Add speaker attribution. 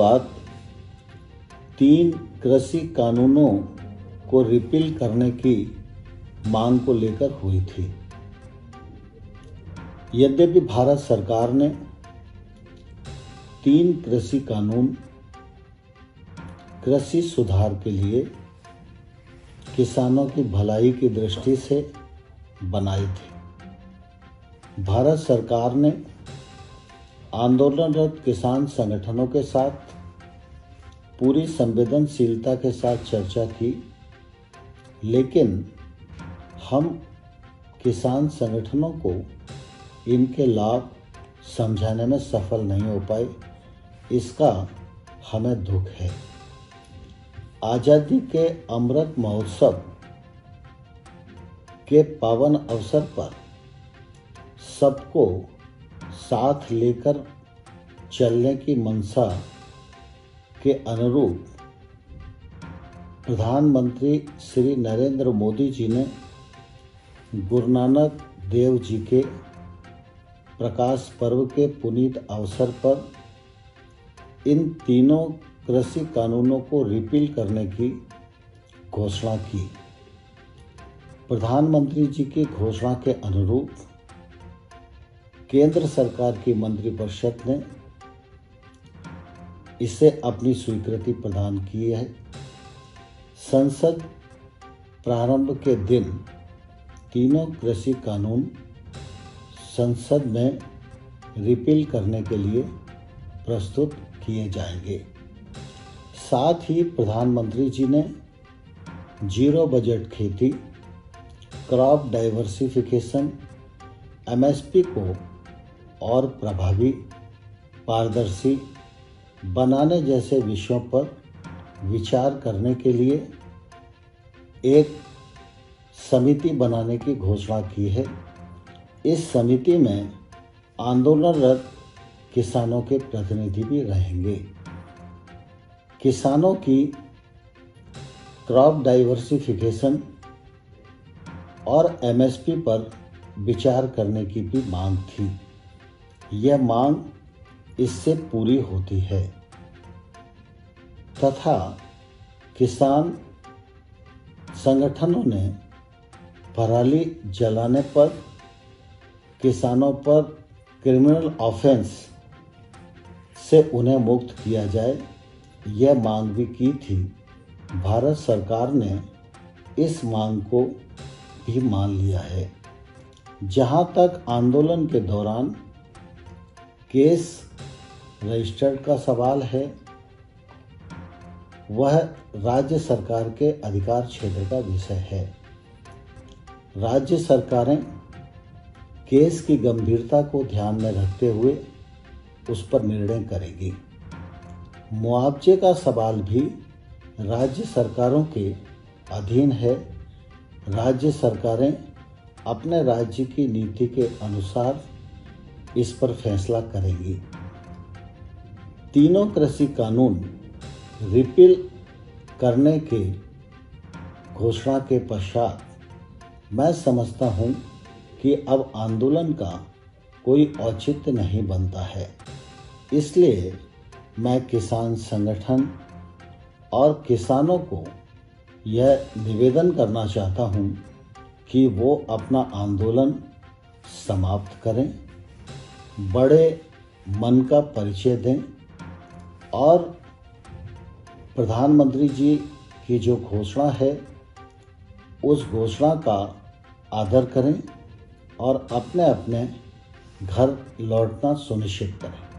Speaker 1: शुरुआत 3 कृषि कानूनों को रिपील करने की मांग को लेकर हुई थी। यद्यपि भारत सरकार ने 3 कृषि कानून कृषि सुधार के लिए किसानों की भलाई की दृष्टि से बनाए थे, भारत सरकार ने आंदोलनरत किसान संगठनों के साथ पूरी संवेदनशीलता के साथ चर्चा की, लेकिन हम किसान संगठनों को इनके लाभ समझाने में सफल नहीं हो पाए। इसका हमें दुख है। आज़ादी के अमृत महोत्सव के पावन अवसर पर सबको साथ लेकर चलने की मंशा के अनुरूप प्रधानमंत्री श्री नरेंद्र मोदी जी ने गुरु नानक देव जी के प्रकाश पर्व के पुनीत अवसर पर इन तीनों कृषि कानूनों को रिपील करने की घोषणा की। प्रधानमंत्री जी की घोषणा के अनुरूप केंद्र सरकार की मंत्रिपरिषद ने इसे अपनी स्वीकृति प्रदान की है। संसद प्रारंभ के दिन तीनों कृषि कानून संसद में रिपील करने के लिए प्रस्तुत किए जाएंगे। साथ ही प्रधानमंत्री जी ने जीरो बजट खेती, क्रॉप डाइवर्सिफिकेशन, एमएसपी को और प्रभावी, पारदर्शी बनाने जैसे विषयों पर विचार करने के लिए एक समिति बनाने की घोषणा की है। इस समिति में आंदोलनरत किसानों के प्रतिनिधि भी रहेंगे। किसानों की क्रॉप डाइवर्सिफिकेशन और एमएसपी पर विचार करने की भी मांग थी। यह मांग इससे पूरी होती है तथा किसान संगठनों ने पराली जलाने पर किसानों पर क्रिमिनल ऑफेंस से उन्हें मुक्त किया जाए, यह मांग भी की थी। भारत सरकार ने इस मांग को भी मान लिया है। जहां तक आंदोलन के दौरान केस रजिस्टर्ड का सवाल है, वह राज्य सरकार के अधिकार क्षेत्र का विषय है। राज्य सरकारें केस की गंभीरता को ध्यान में रखते हुए उस पर निर्णय करेगी। मुआवजे का सवाल भी राज्य सरकारों के अधीन है। राज्य सरकारें अपने राज्य की नीति के अनुसार इस पर फैसला करेंगी। तीनों कृषि कानून रिपील करने के घोषणा के पश्चात मैं समझता हूं कि अब आंदोलन का कोई औचित्य नहीं बनता है। इसलिए मैं किसान संगठन और किसानों को यह निवेदन करना चाहता हूं कि वो अपना आंदोलन समाप्त करें, बड़े मन का परिचय दें और प्रधानमंत्री जी की जो घोषणा है उस घोषणा का आदर करें और अपने अपने घर लौटना सुनिश्चित करें।